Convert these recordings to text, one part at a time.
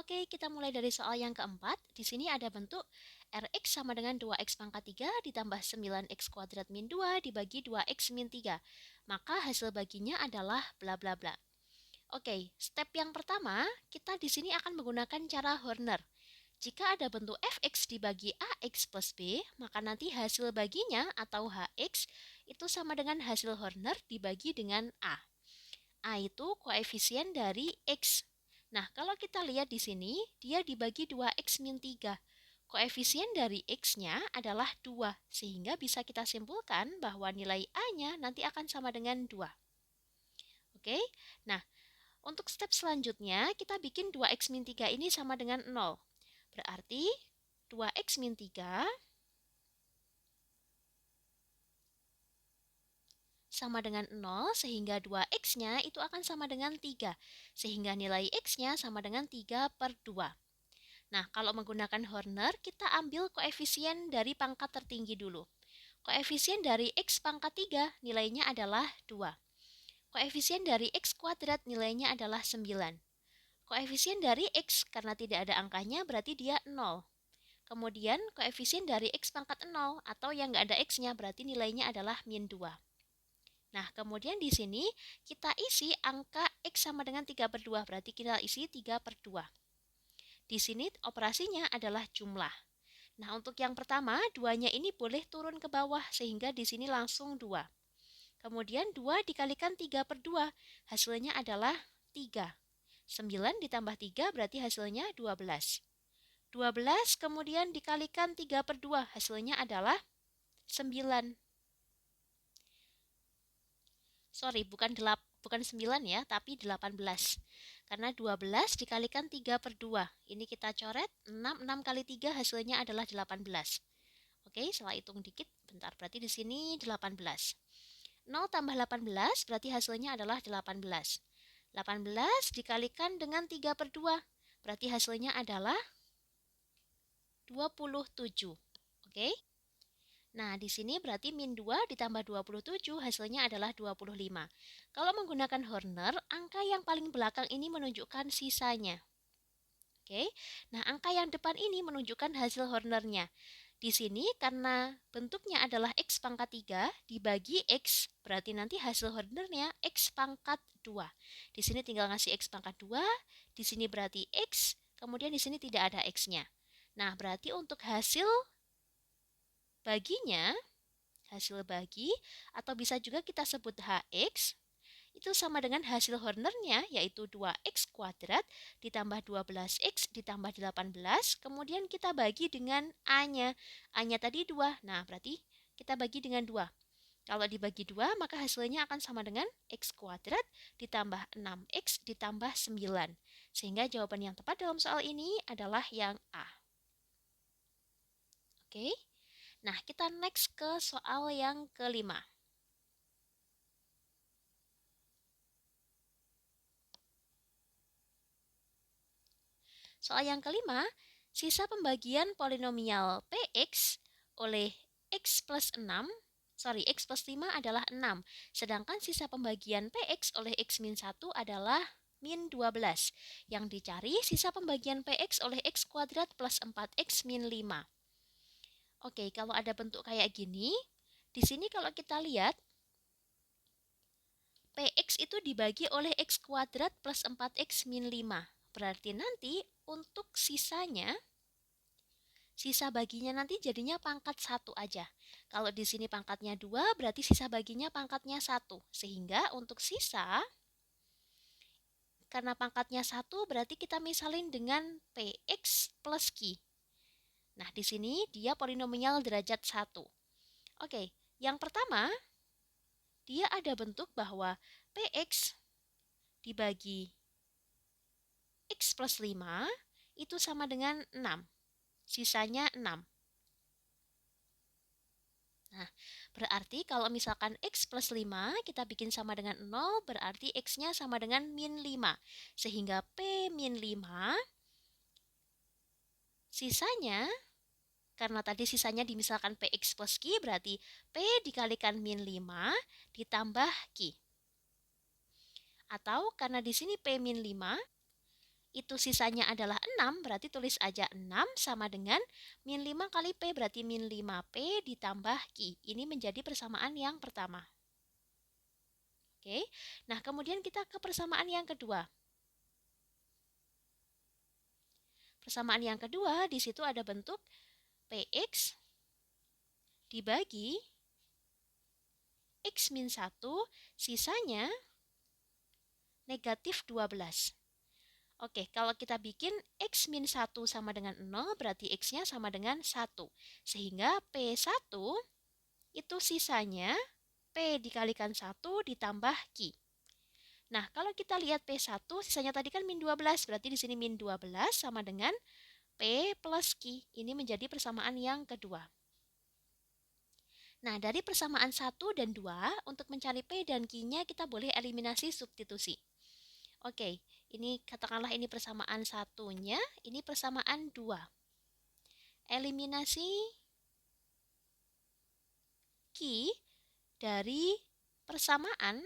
Oke, kita mulai dari soal yang keempat. Di sini ada bentuk Rx sama dengan 2x pangkat 3 ditambah 9x kuadrat min 2 dibagi 2x min 3. Maka hasil baginya adalah bla bla bla. Oke, step yang pertama, kita di sini akan menggunakan cara Horner. Jika ada bentuk fx dibagi ax plus b, maka nanti hasil baginya atau hx itu sama dengan hasil Horner dibagi dengan a. A itu koefisien dari X. Nah, kalau kita lihat di sini, dia dibagi 2X min 3. Koefisien dari X-nya adalah 2, sehingga bisa kita simpulkan bahwa nilai A-nya nanti akan sama dengan 2. Oke, nah untuk step selanjutnya, kita bikin 2X min 3 ini sama dengan 0. Berarti 2X min 3 sama dengan 0, sehingga 2x-nya itu akan sama dengan 3, sehingga nilai x-nya sama dengan 3 per 2. Nah, kalau menggunakan Horner, kita ambil koefisien dari pangkat tertinggi dulu. Koefisien dari x pangkat 3 nilainya adalah 2. Koefisien dari x kuadrat nilainya adalah 9. Koefisien dari x, karena tidak ada angkanya, berarti dia 0. Kemudian, koefisien dari x pangkat 0, atau yang nggak ada x-nya, berarti nilainya adalah min 2. Nah, kemudian di sini kita isi angka X sama dengan 3 per 2, berarti kita isi 3 per 2. Di sini operasinya adalah jumlah. Nah, untuk yang pertama, 2-nya ini boleh turun ke bawah, sehingga di sini langsung 2. Kemudian 2 dikalikan 3 per 2, hasilnya adalah 3. 9 ditambah 3 berarti hasilnya 12. 12 kemudian dikalikan 3 per 2, hasilnya adalah 9. Sorry, bukan 9 ya, tapi 18. Karena 12 dikalikan 3 per 2. Ini kita coret, 6 kali 3 hasilnya adalah 18. Oke, setelah hitung dikit, bentar, berarti di sini 18. 0 tambah 18 berarti hasilnya adalah 18. 18 dikalikan dengan 3 per 2, berarti hasilnya adalah 27. Oke? Nah, di sini berarti min 2 ditambah 27 hasilnya adalah 25. Kalau menggunakan Horner, angka yang paling belakang ini menunjukkan sisanya. Oke, nah angka yang depan ini menunjukkan hasil Hornernya. Di sini karena bentuknya adalah X pangkat 3 dibagi X, berarti nanti hasil Hornernya X pangkat 2. Di sini tinggal ngasih X pangkat 2, di sini berarti X, kemudian di sini tidak ada X-nya. Nah, berarti untuk hasil baginya, hasil bagi, atau bisa juga kita sebut HX, itu sama dengan hasil Hornernya, yaitu 2x kuadrat ditambah 12x ditambah 18, kemudian kita bagi dengan A-nya. A-nya tadi 2, nah berarti kita bagi dengan 2. Kalau dibagi 2, maka hasilnya akan sama dengan x kuadrat ditambah 6x ditambah 9. Sehingga jawaban yang tepat dalam soal ini adalah yang A. Oke? Nah, kita next ke soal yang kelima. Soal yang kelima, sisa pembagian polinomial Px oleh x plus 5 adalah 6, sedangkan sisa pembagian Px oleh x min 1 adalah min 12. Yang dicari sisa pembagian Px oleh x kuadrat plus 4x min 5. Oke, kalau ada bentuk kayak gini, di sini kalau kita lihat, Px itu dibagi oleh x kuadrat plus 4x min 5. Berarti nanti untuk sisanya, sisa baginya nanti jadinya pangkat 1 aja. Kalau di sini pangkatnya 2, berarti sisa baginya pangkatnya 1. Sehingga untuk sisa, karena pangkatnya 1, berarti kita misalin dengan Px plus Q. Nah, di sini dia polinomial derajat 1. Oke, yang pertama, dia ada bentuk bahwa Px dibagi x plus 5 itu sama dengan 6. Sisanya 6. Nah, berarti kalau misalkan x plus 5 kita bikin sama dengan 0, berarti x-nya sama dengan min 5. Sehingga P min 5, sisanya, karena tadi sisanya dimisalkan Px plus Q, berarti P dikalikan min 5 ditambah Q. Atau karena di sini P min 5, itu sisanya adalah 6, berarti tulis aja 6 sama dengan min 5 kali P, berarti min 5P ditambah Q. Ini menjadi persamaan yang pertama. Oke, nah kemudian kita ke persamaan yang kedua. Persamaan yang kedua, di situ ada bentuk PX dibagi X min 1, sisanya negatif 12. Oke, kalau kita bikin X min 1 sama dengan 0, berarti X-nya sama dengan 1. Sehingga P1 itu sisanya P dikalikan 1 ditambah Q. Nah, kalau kita lihat P1, sisanya tadi kan min 12, berarti di sini min 12 sama dengan P plus Q. Ini menjadi persamaan yang kedua. Nah, dari persamaan 1 dan 2, untuk mencari P dan Q-nya kita boleh eliminasi substitusi. Oke, ini katakanlah ini persamaan satunya, ini persamaan 2. Eliminasi Q dari persamaan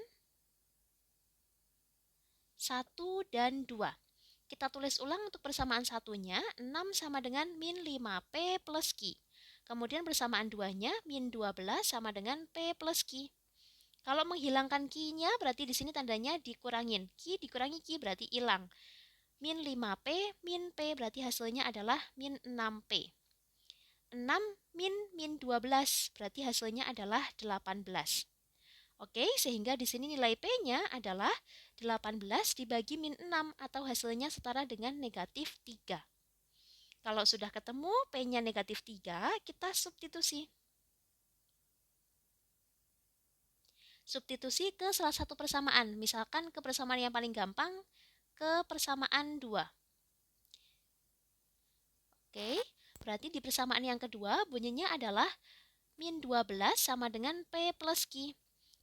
1 dan 2. Kita tulis ulang untuk persamaan satunya, 6 sama dengan min 5P plus Q. Kemudian persamaan 2-nya, min 12 sama dengan P plus Q. Kalau menghilangkan Q-nya, berarti di sini tandanya dikurangin. Q dikurangi Q berarti hilang. Min 5P, min P berarti hasilnya adalah min 6P. 6 min 12 berarti hasilnya adalah 18. Oke, sehingga di sini nilai P-nya adalah 18 dibagi min 6 atau hasilnya setara dengan negatif 3. Kalau sudah ketemu P-nya negatif 3, kita substitusi. Substitusi ke salah satu persamaan, misalkan ke persamaan yang paling gampang, ke persamaan 2. Oke, berarti di persamaan yang kedua bunyinya adalah min 12 sama dengan P plus Q.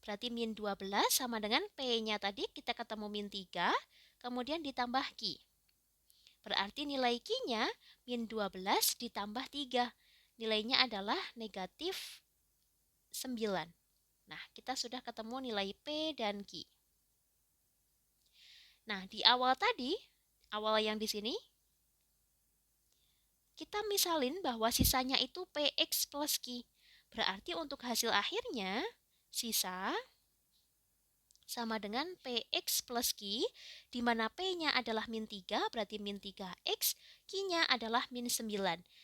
Berarti min 12 sama dengan P-nya tadi kita ketemu min 3, kemudian ditambah Q. Berarti nilai Q-nya min 12 ditambah 3. Nilainya adalah negatif 9. Nah, kita sudah ketemu nilai P dan Q. Nah, di awal tadi, awal yang di sini, kita misalin bahwa sisanya itu PX plus Q. Berarti untuk hasil akhirnya, sisa sama dengan PX plus Q, di mana P-nya adalah min 3, berarti min 3X, Q-nya adalah min 9.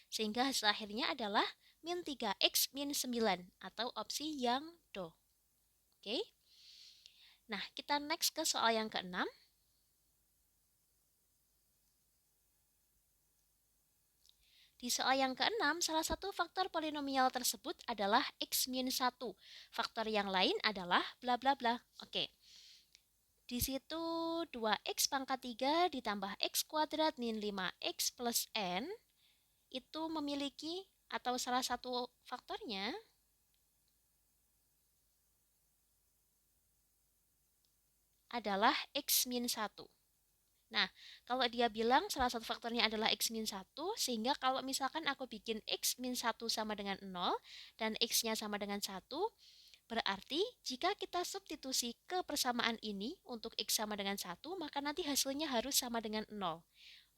Sehingga hasil akhirnya adalah min 3X min 9, atau opsi yang do. Oke. Nah, kita next ke soal yang ke-6. Di soal yang ke-6, salah satu faktor polinomial tersebut adalah X min 1. Faktor yang lain adalah bla bla bla. Oke. Di situ 2X pangkat 3 ditambah X kuadrat min 5X plus N itu memiliki atau salah satu faktornya adalah X min 1. Nah, kalau dia bilang salah satu faktornya adalah X min 1, sehingga kalau misalkan aku bikin X min 1 sama dengan 0 dan X-nya sama dengan 1, berarti jika kita substitusi ke persamaan ini untuk X sama dengan 1, maka nanti hasilnya harus sama dengan 0.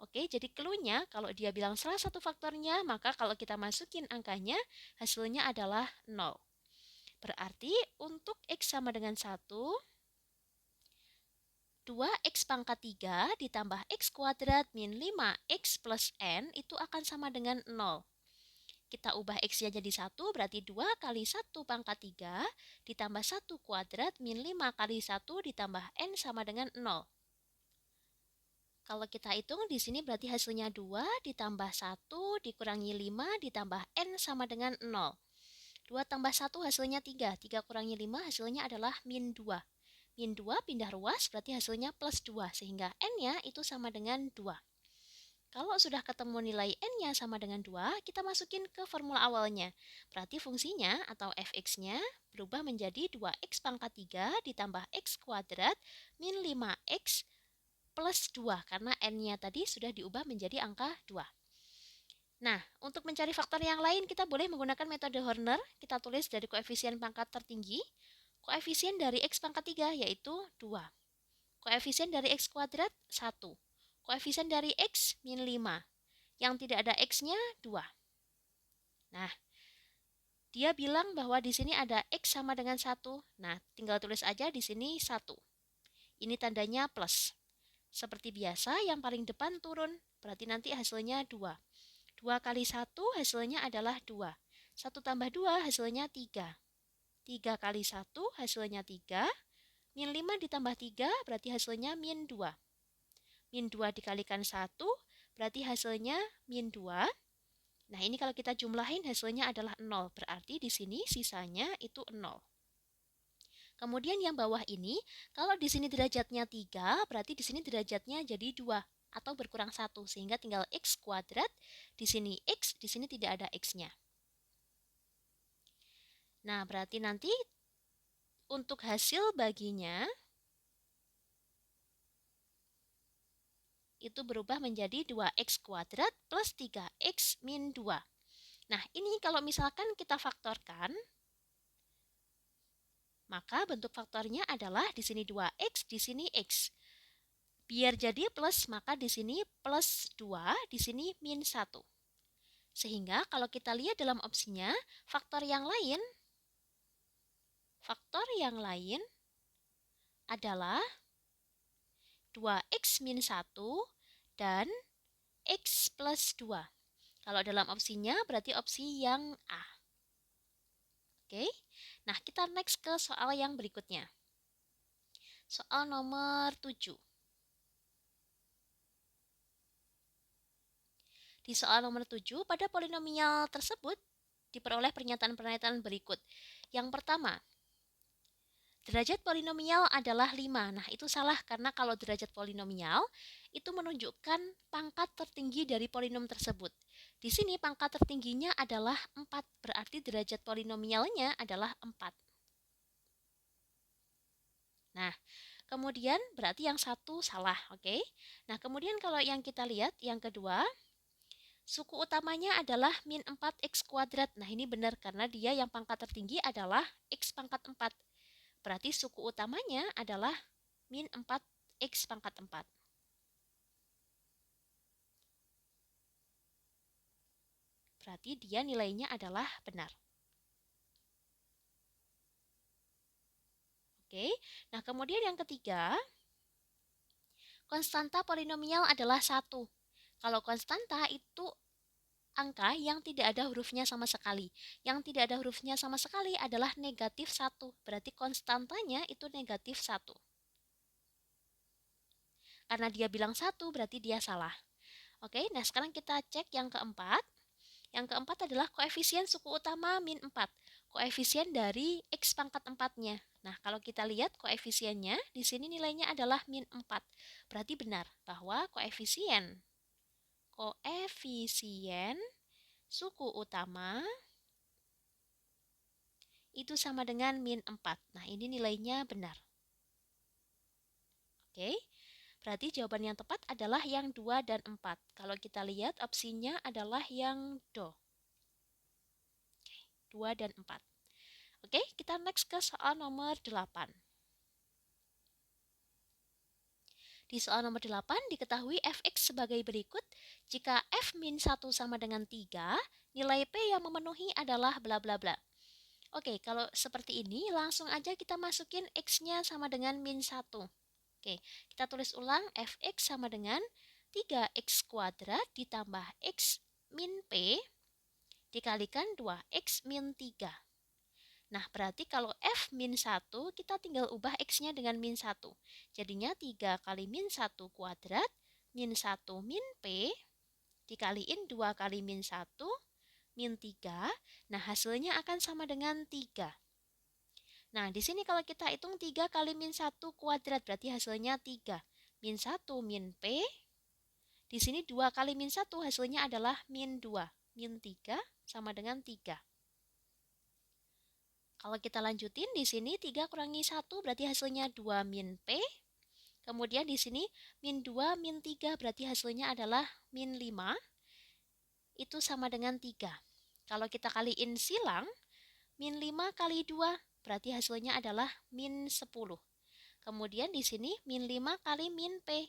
Oke, jadi clue-nya kalau dia bilang salah satu faktornya, maka kalau kita masukin angkanya, hasilnya adalah 0. Berarti untuk X sama dengan 1, 2X pangkat 3 ditambah X kuadrat min 5X plus N itu akan sama dengan 0. Kita ubah X-nya jadi 1, berarti 2 kali 1 pangkat 3 ditambah 1 kuadrat min 5 kali 1 ditambah N sama dengan 0. Kalau kita hitung di sini berarti hasilnya 2 ditambah 1 dikurangi 5 ditambah N sama dengan 0. 2 tambah 1 hasilnya 3. 3 kurangi 5 hasilnya adalah min 2. Min 2 pindah ruas berarti hasilnya plus 2. Sehingga N-nya itu sama dengan 2. Kalau sudah ketemu nilai N-nya sama dengan 2, kita masukin ke formula awalnya. Berarti fungsinya atau fx-nya berubah menjadi 2x pangkat 3 ditambah x kuadrat min 5x plus 2. Karena N-nya tadi sudah diubah menjadi angka 2. Nah, untuk mencari faktor yang lain, kita boleh menggunakan metode Horner. Kita tulis dari koefisien pangkat tertinggi. Koefisien dari X pangkat 3 yaitu 2. Koefisien dari X kuadrat 1. Koefisien dari X min 5. Yang tidak ada X-nya 2. Nah, dia bilang bahwa di sini ada X sama dengan 1. Nah, tinggal tulis aja di sini 1. Ini tandanya plus. Seperti biasa, yang paling depan turun. Berarti nanti hasilnya 2. 2 kali 1 hasilnya adalah 2. 1 tambah 2 hasilnya 3. 3 kali 1 hasilnya 3. Min 5 ditambah 3 berarti hasilnya min 2. Min 2 dikalikan 1 berarti hasilnya min 2. Nah, ini kalau kita jumlahin hasilnya adalah 0. Berarti di sini sisanya itu 0. Kemudian yang bawah ini, kalau di sini derajatnya 3, berarti di sini derajatnya jadi 2 atau berkurang 1 sehingga tinggal X kuadrat, di sini X, di sini tidak ada X-nya. Nah, berarti nanti untuk hasil baginya itu berubah menjadi 2X kuadrat plus 3X min 2. Nah, ini kalau misalkan kita faktorkan, maka bentuk faktornya adalah di sini 2X, di sini X. Biar jadi plus, maka di sini plus 2, di sini min 1. Sehingga kalau kita lihat dalam opsinya, faktor yang lain adalah 2X min 1 dan X plus 2. Kalau dalam opsinya berarti opsi yang A. Oke, nah kita next ke soal yang berikutnya. Soal nomor 7. Di soal nomor 7, pada polinomial tersebut diperoleh pernyataan-pernyataan berikut. Yang pertama, derajat polinomial adalah 5. Nah, itu salah karena kalau derajat polinomial itu menunjukkan pangkat tertinggi dari polinom tersebut. Di sini pangkat tertingginya adalah 4, berarti derajat polinomialnya adalah 4. Nah, kemudian berarti yang satu salah, oke? Nah, kemudian kalau yang kita lihat, yang kedua, suku utamanya adalah min 4x kuadrat. Nah, ini benar karena dia yang pangkat tertinggi adalah x pangkat 4. Berarti suku utamanya adalah min 4x pangkat 4. Berarti dia nilainya adalah benar. Oke, nah kemudian yang ketiga, konstanta polinomial adalah 1. Kalau konstanta itu angka yang tidak ada hurufnya sama sekali. Yang tidak ada hurufnya sama sekali adalah negatif 1. Berarti konstantanya itu negatif 1. Karena dia bilang 1, berarti dia salah. Oke, nah sekarang kita cek yang keempat. Yang keempat adalah koefisien suku utama min 4. Koefisien dari X pangkat 4-nya. Nah, kalau kita lihat koefisiennya, di sini nilainya adalah min 4. Berarti benar bahwa koefisien suku utama itu sama dengan min 4. Nah, ini nilainya benar. Oke, berarti jawaban yang tepat adalah yang 2 dan 4. Kalau kita lihat opsinya adalah yang do. 2 dan 4. Oke, kita next ke soal nomor 8. Di soal nomor 8 diketahui fx sebagai berikut. Jika f min 1 sama dengan 3, nilai p yang memenuhi adalah bla bla bla. Oke, kalau seperti ini langsung aja kita masukin x-nya sama dengan min 1. Oke, kita tulis ulang fx sama dengan 3x kuadrat ditambah x min p dikalikan 2x min 3. Nah, berarti kalau f min 1, kita tinggal ubah x-nya dengan min 1. Jadinya 3 kali min 1 kuadrat, min 1 min p, dikaliin 2 kali min 1, min 3. Nah, hasilnya akan sama dengan 3. Nah, di sini kalau kita hitung 3 kali min 1 kuadrat, berarti hasilnya 3. Min 1 min p, di sini 2 kali min 1, hasilnya adalah min 2. Min 3 sama dengan 3. Kalau kita lanjutin di sini 3 kurangi 1 berarti hasilnya 2 min P. Kemudian di sini min 2 min 3 berarti hasilnya adalah min 5. Itu sama dengan 3. Kalau kita kaliin silang, min 5 kali 2 berarti hasilnya adalah min 10. Kemudian di sini min 5 kali min P.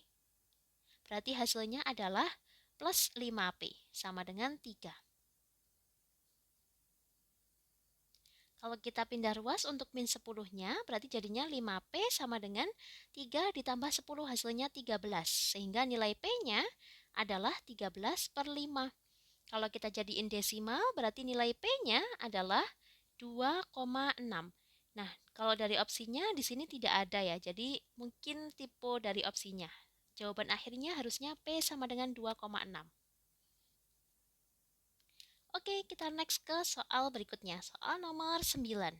Berarti hasilnya adalah plus 5P, sama dengan 3. Kalau kita pindah ruas untuk min 10-nya, berarti jadinya 5P sama dengan 3 ditambah 10, hasilnya 13. Sehingga nilai P-nya adalah 13 per 5. Kalau kita jadiin desimal, berarti nilai P-nya adalah 2,6. Nah, kalau dari opsinya di sini tidak ada ya, jadi mungkin tipe dari opsinya. Jawaban akhirnya harusnya P sama dengan 2,6. Oke, kita next ke soal berikutnya, soal nomor 9.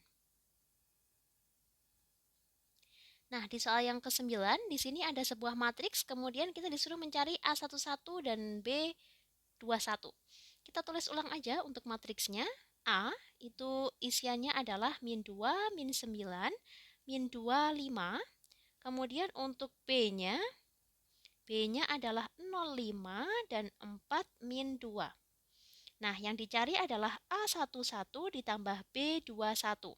Nah, di soal yang ke-9, di sini ada sebuah matriks, kemudian kita disuruh mencari A11 dan B21. Kita tulis ulang aja untuk matriksnya. A, itu isiannya adalah min 2, min 9, min 2, 5. Kemudian untuk B-nya adalah 0,5 dan 4 min 2. Nah, yang dicari adalah A11 ditambah B21.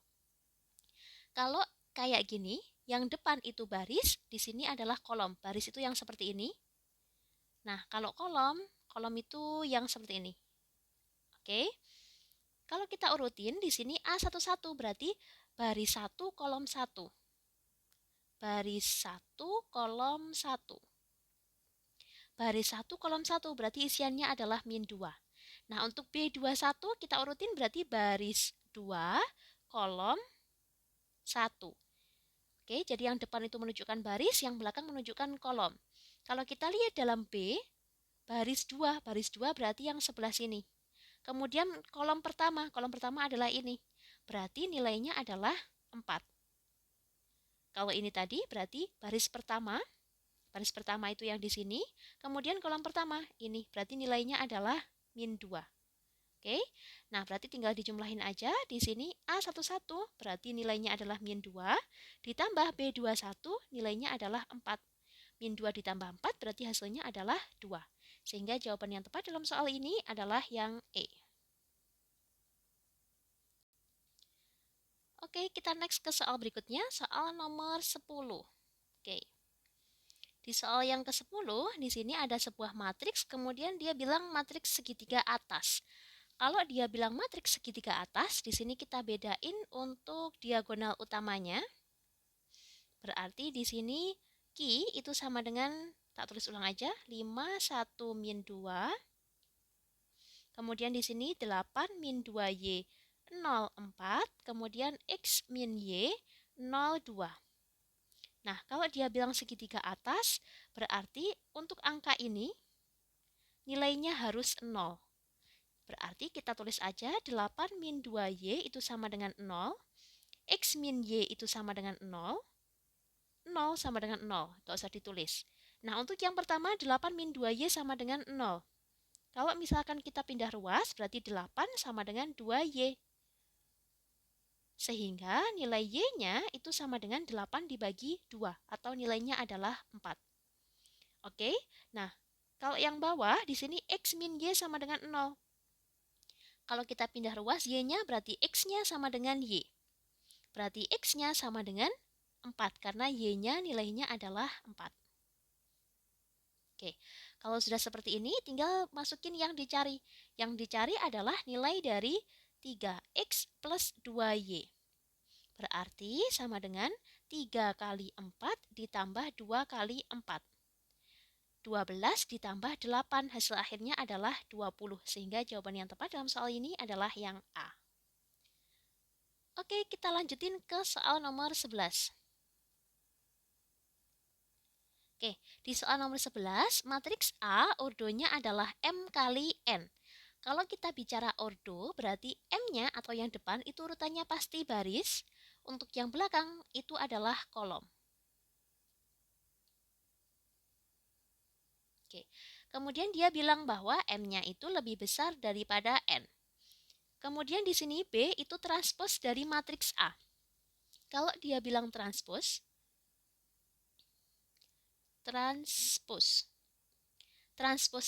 Kalau kayak gini, yang depan itu baris, di sini adalah kolom. Baris itu yang seperti ini. Nah, kalau kolom itu yang seperti ini. Oke. Kalau kita urutin, di sini A11 berarti baris 1 kolom 1. Baris 1 kolom 1. Baris 1 kolom 1 berarti isiannya adalah min 2. Nah, untuk B21 kita urutin berarti baris 2 kolom 1. Oke, jadi yang depan itu menunjukkan baris, yang belakang menunjukkan kolom. Kalau kita lihat dalam B, baris 2 berarti yang sebelah sini. Kemudian kolom pertama adalah ini. Berarti nilainya adalah 4. Kalau ini tadi berarti baris pertama itu yang di sini. Kemudian kolom pertama ini, berarti nilainya adalah min 2. Oke, nah berarti tinggal dijumlahin aja. Di sini A11 berarti nilainya adalah min 2, ditambah B21 nilainya adalah 4. Min 2 ditambah 4 berarti hasilnya adalah 2. Sehingga jawaban yang tepat dalam soal ini adalah yang E. Oke, kita next ke soal berikutnya, soal nomor 10. Oke. Di soal yang ke-10, di sini ada sebuah matriks, kemudian dia bilang matriks segitiga atas. Kalau dia bilang matriks segitiga atas, di sini kita bedain untuk diagonal utamanya. Berarti di sini Q itu sama dengan, tak tulis ulang aja, 5, 1, min 2. Kemudian di sini 8 min 2Y, 0, 4. Kemudian X min Y, 0, 2. Nah, kalau dia bilang segitiga atas, berarti untuk angka ini nilainya harus 0. Berarti kita tulis aja 8 min 2Y itu sama dengan 0, X min Y itu sama dengan 0, 0 sama dengan 0, gak usah ditulis. Nah, untuk yang pertama 8 min 2Y sama dengan 0. Kalau misalkan kita pindah ruas, berarti 8 sama dengan 2Y. Sehingga nilai Y-nya itu sama dengan 8 dibagi 2, atau nilainya adalah 4. Oke, nah kalau yang bawah di sini X min Y sama dengan 0. Kalau kita pindah ruas, Y-nya berarti X-nya sama dengan Y. Berarti X-nya sama dengan 4, karena Y-nya nilainya adalah 4. Oke, kalau sudah seperti ini, tinggal masukin yang dicari. Yang dicari adalah nilai dari 3X plus 2Y. Berarti sama dengan 3 kali 4 ditambah 2 kali 4. 12 ditambah 8, hasil akhirnya adalah 20. Sehingga jawaban yang tepat dalam soal ini adalah yang A. Oke, kita lanjutin ke soal nomor 11. Oke, di soal nomor 11, matriks A ordonya adalah M kali N. Kalau kita bicara ordo, berarti M-nya atau yang depan itu urutannya pasti baris. Untuk yang belakang itu adalah kolom. Oke. Kemudian dia bilang bahwa M-nya itu lebih besar daripada N. Kemudian di sini B itu transpos dari matriks A. Kalau dia bilang transpos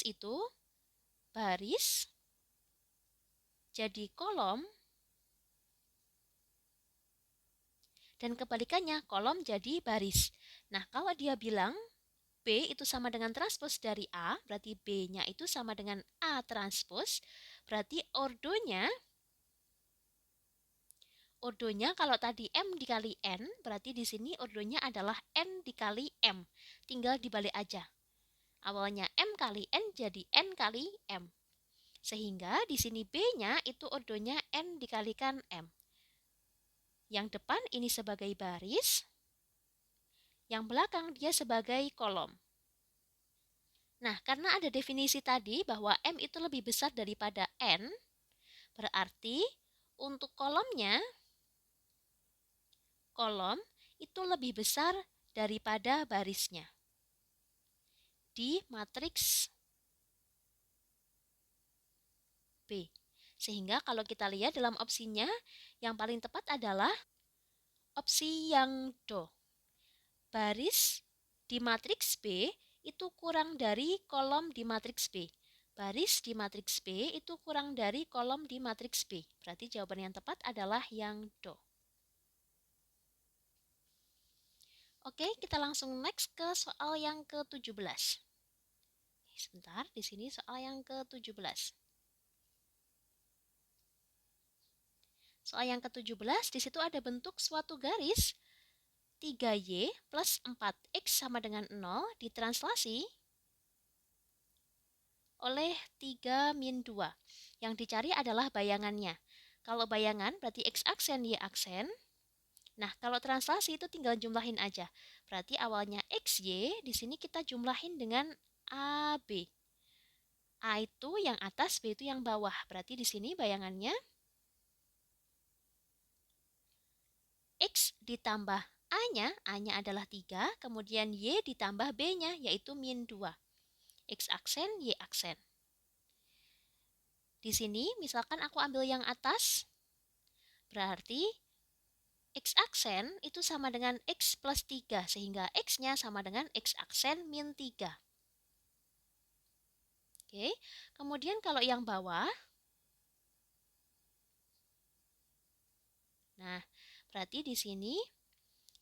itu baris jadi kolom dan kebalikannya kolom jadi baris. Nah, kalau dia bilang B itu sama dengan transpos dari A, berarti B-nya itu sama dengan A transpos, berarti ordonya kalau tadi M dikali N, berarti di sini ordonya adalah N dikali M. Tinggal dibalik aja. Awalnya M kali N jadi N kali M. Sehingga di sini B-nya itu ordonya N dikalikan M. Yang depan ini sebagai baris, yang belakang dia sebagai kolom. Nah, karena ada definisi tadi bahwa M itu lebih besar daripada N, berarti untuk kolom itu lebih besar daripada barisnya. Di matriks B. Sehingga kalau kita lihat dalam opsinya, yang paling tepat adalah opsi yang do. Baris di matriks B itu kurang dari kolom di matriks B. Baris di matriks B itu kurang dari kolom di matriks B. Berarti jawaban yang tepat adalah yang do. Oke, kita langsung next ke soal yang ke-17. Sebentar, di sini soal yang ke-17. Soal yang ke-17, di situ ada bentuk suatu garis 3Y plus 4X sama dengan 0 ditranslasi oleh 3 min 2. Yang dicari adalah bayangannya. Kalau bayangan berarti X aksen, Y aksen. Nah, kalau translasi itu tinggal jumlahin aja. Berarti awalnya XY, di sini kita jumlahin dengan AB. A itu yang atas, B itu yang bawah. Berarti di sini bayangannya X ditambah A-nya adalah 3, kemudian Y ditambah B-nya, yaitu min 2. X aksen, Y aksen. Di sini, misalkan aku ambil yang atas, berarti X aksen itu sama dengan X plus 3, sehingga X-nya sama dengan X aksen min 3. Oke, kemudian kalau yang bawah, nah, berarti di sini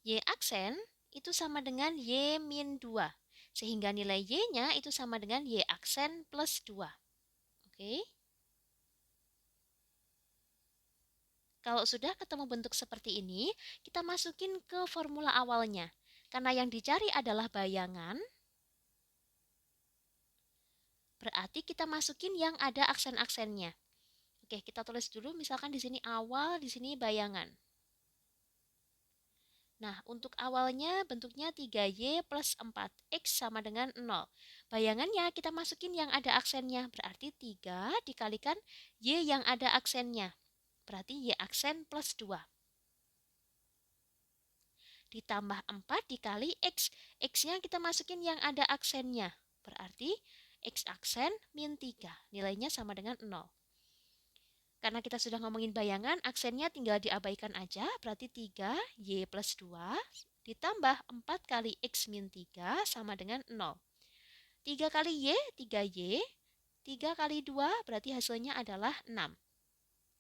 Y aksen itu sama dengan Y min 2, sehingga nilai Y-nya itu sama dengan Y aksen plus 2. Oke. Kalau sudah ketemu bentuk seperti ini, kita masukin ke formula awalnya. Karena yang dicari adalah bayangan, berarti kita masukin yang ada aksen-aksennya. Oke, kita tulis dulu misalkan di sini awal, di sini bayangan. Nah, untuk awalnya bentuknya 3Y plus 4X sama dengan 0. Bayangannya kita masukin yang ada aksennya, berarti 3 dikalikan Y yang ada aksennya. Berarti Y aksen plus 2. Ditambah 4 dikali X. X-nya kita masukin yang ada aksennya. Berarti X aksen min 3. Nilainya sama dengan 0. Karena kita sudah ngomongin bayangan, aksennya tinggal diabaikan aja. Berarti 3 Y plus 2 ditambah 4 kali X min 3 sama dengan 0. 3 kali Y, 3Y. 3 kali 2 berarti hasilnya adalah 6.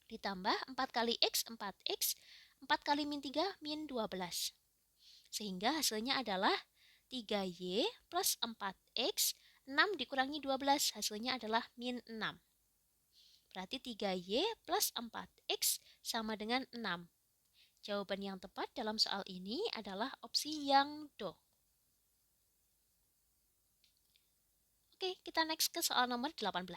Ditambah 4 kali X, 4X. 4 kali min 3, min 12. Sehingga hasilnya adalah 3Y plus 4X, 6 dikurangi 12, hasilnya adalah min 6. Berarti 3Y plus 4X sama dengan 6. Jawaban yang tepat dalam soal ini adalah opsi yang do. Oke, kita next ke soal nomor 18.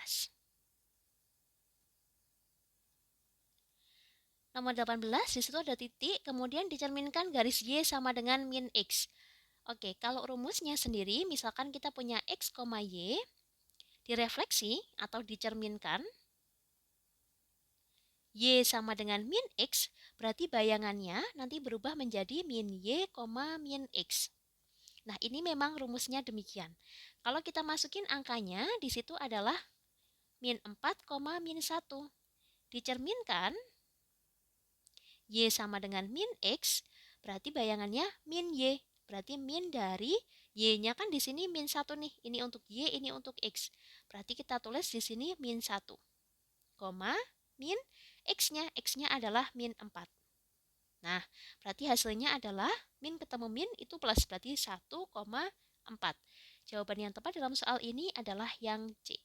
Nomor 18, di situ ada titik, kemudian dicerminkan garis Y sama dengan min X. Oke, kalau rumusnya sendiri, misalkan kita punya X, Y, direfleksi atau dicerminkan, Y sama dengan min X, berarti bayangannya nanti berubah menjadi min Y, min X. Nah, ini memang rumusnya demikian. Kalau kita masukin angkanya, di situ adalah min 4, min 1. Dicerminkan, Y sama dengan min X, berarti bayangannya min Y. Berarti min dari Y-nya kan di sini min 1 nih. Ini untuk Y, ini untuk X. Berarti kita tulis di sini min 1, min X-nya adalah min 4. Nah, berarti hasilnya adalah min ketemu min itu plus, berarti 1,4. Jawaban yang tepat dalam soal ini adalah yang C.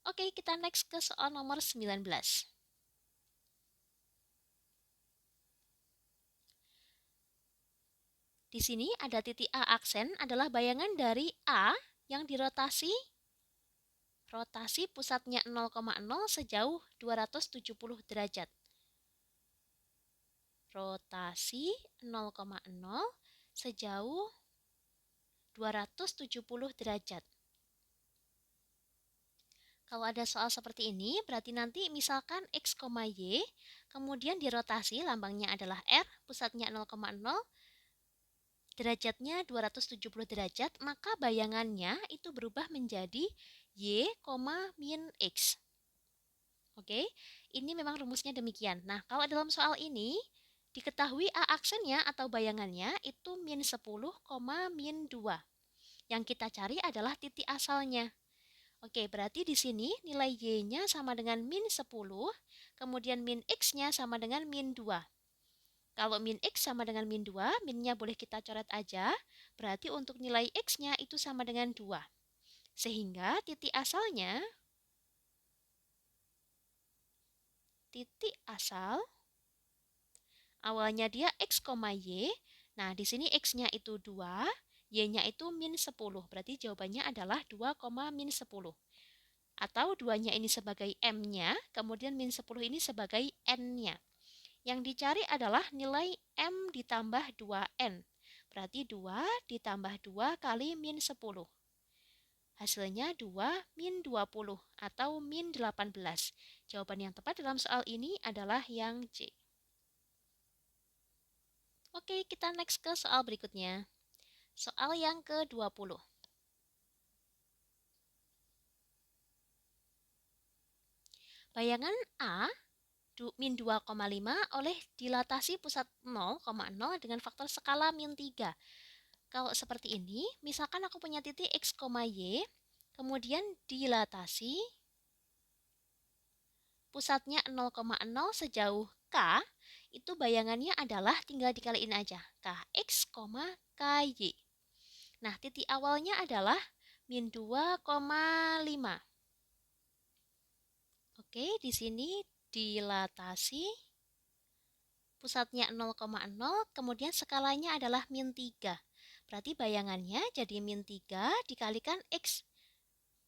Oke, kita next ke soal nomor 19. Di sini ada titik A aksen adalah bayangan dari A yang dirotasi pusatnya 0,0 sejauh 270 derajat. Rotasi 0,0 sejauh 270 derajat. Kalau ada soal seperti ini, berarti nanti misalkan X, Y, kemudian dirotasi, lambangnya adalah R, pusatnya 0,0, derajatnya 270 derajat, maka bayangannya itu berubah menjadi Y, min X. Oke, ini memang rumusnya demikian. Nah, kalau dalam soal ini, diketahui A aksennya atau bayangannya itu min 10, min 2. Yang kita cari adalah titik asalnya. Oke, berarti di sini nilai Y-nya sama dengan min 10, kemudian min X-nya sama dengan min 2. Kalau min X sama dengan min 2, min-nya boleh kita coret aja, berarti untuk nilai X-nya itu sama dengan 2. Sehingga titik asal, awalnya dia X, Y, nah di sini X-nya itu 2, Y-nya itu min 10, berarti jawabannya adalah 2, min 10. Atau 2-nya ini sebagai M-nya, kemudian min 10 ini sebagai N-nya. Yang dicari adalah nilai M ditambah 2N. Berarti 2 ditambah 2 kali min 10. Hasilnya 2 min 20 atau min 18. Jawaban yang tepat dalam soal ini adalah yang C. Oke, kita next ke soal berikutnya. Soal yang ke-20. Bayangan A min 2,5 oleh dilatasi pusat 0,0 dengan faktor skala min 3. Kalau seperti ini, misalkan aku punya titik X, Y, kemudian dilatasi pusatnya 0,0 sejauh K, itu bayangannya adalah tinggal dikaliin aja, Kx, Ky. Nah, titik awalnya adalah min 2,5. Oke, di sini dilatasi pusatnya 0,0, kemudian skalanya adalah min 3. Berarti bayangannya jadi min 3 dikalikan X.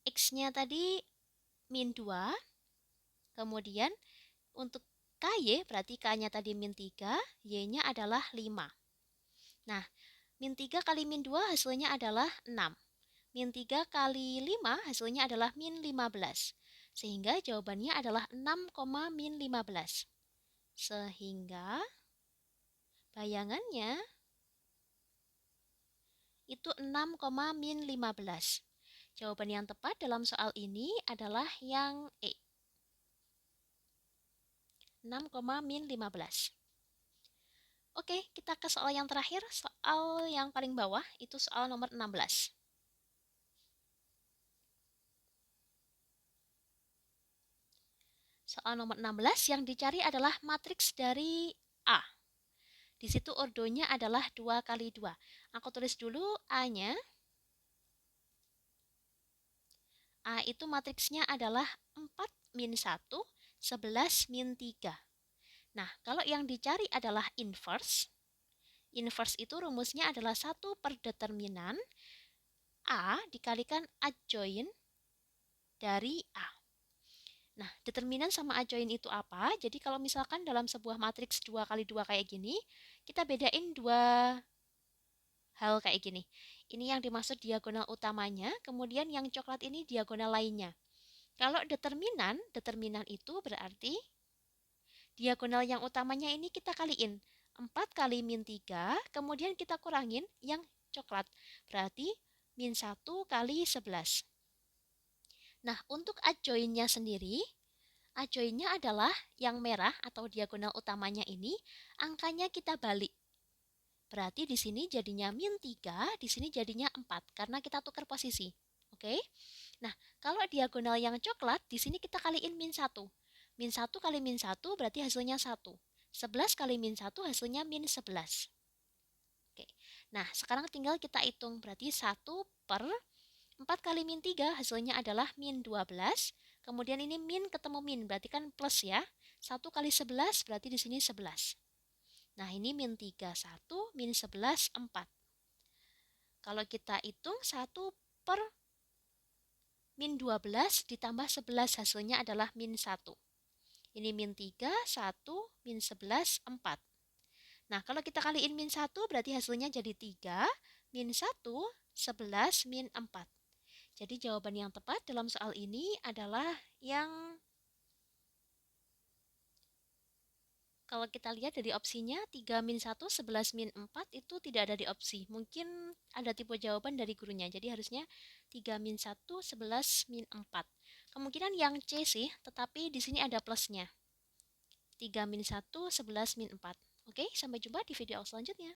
X-nya tadi min 2, kemudian untuk KY berarti K-nya tadi min 3, Y-nya adalah 5. Nah, min 3 kali min 2 hasilnya adalah 6. Min 3 kali 5 hasilnya adalah min 15. Sehingga jawabannya adalah 6, min 15. Sehingga bayangannya itu 6, min 15. Jawaban yang tepat dalam soal ini adalah yang E. 6, min 15. Oke, kita ke soal yang terakhir, soal yang paling bawah, itu soal nomor 16. Soal nomor 16 yang dicari adalah matriks dari A. Di situ ordonya adalah 2 kali 2. Aku tulis dulu A-nya. A itu matriksnya adalah 4 min 1, 11 min 3. Nah, kalau yang dicari adalah inverse. Inverse itu rumusnya adalah 1 per determinan A dikalikan adjoint dari A. Nah, determinan sama adjoint itu apa? Jadi kalau misalkan dalam sebuah matriks 2 kali 2 kayak gini, kita bedain dua hal kayak gini. Ini yang dimaksud diagonal utamanya, kemudian yang coklat ini diagonal lainnya. Kalau determinan itu berarti diagonal yang utamanya ini kita kaliin. 4 kali min 3, kemudian kita kurangin yang coklat. Berarti min 1 kali 11. Nah, untuk adjointnya sendiri, adjointnya adalah yang merah atau diagonal utamanya ini, angkanya kita balik. Berarti di sini jadinya min 3, di sini jadinya 4, karena kita tukar posisi. Oke? Nah, kalau diagonal yang coklat, di sini kita kaliin min 1. Min 1 kali min 1 berarti hasilnya 1. 11 kali min 1 hasilnya min 11. Oke. Nah, sekarang tinggal kita hitung. Berarti 1 per 4 kali min 3 hasilnya adalah min 12. Kemudian ini min ketemu min, berarti kan plus ya. 1 kali 11 berarti di sini 11. Nah, ini min 3, 1, min 11, 4. Kalau kita hitung 1 per min 12 ditambah 11 hasilnya adalah min 1. Ini min 3, 1, min 11, 4. Nah, kalau kita kaliin min 1 berarti hasilnya jadi 3, min 1, 11, min 4. Jadi jawaban yang tepat dalam soal ini adalah yang kalau kita lihat dari opsinya 3 min 1, 11 min 4 itu tidak ada di opsi. Mungkin ada tipe jawaban dari gurunya. Jadi harusnya 3 min 1, 11 min 4. Kemungkinan yang C sih, tetapi di sini ada plusnya. 3 min 1, 11 min 4. Oke, sampai jumpa di video selanjutnya.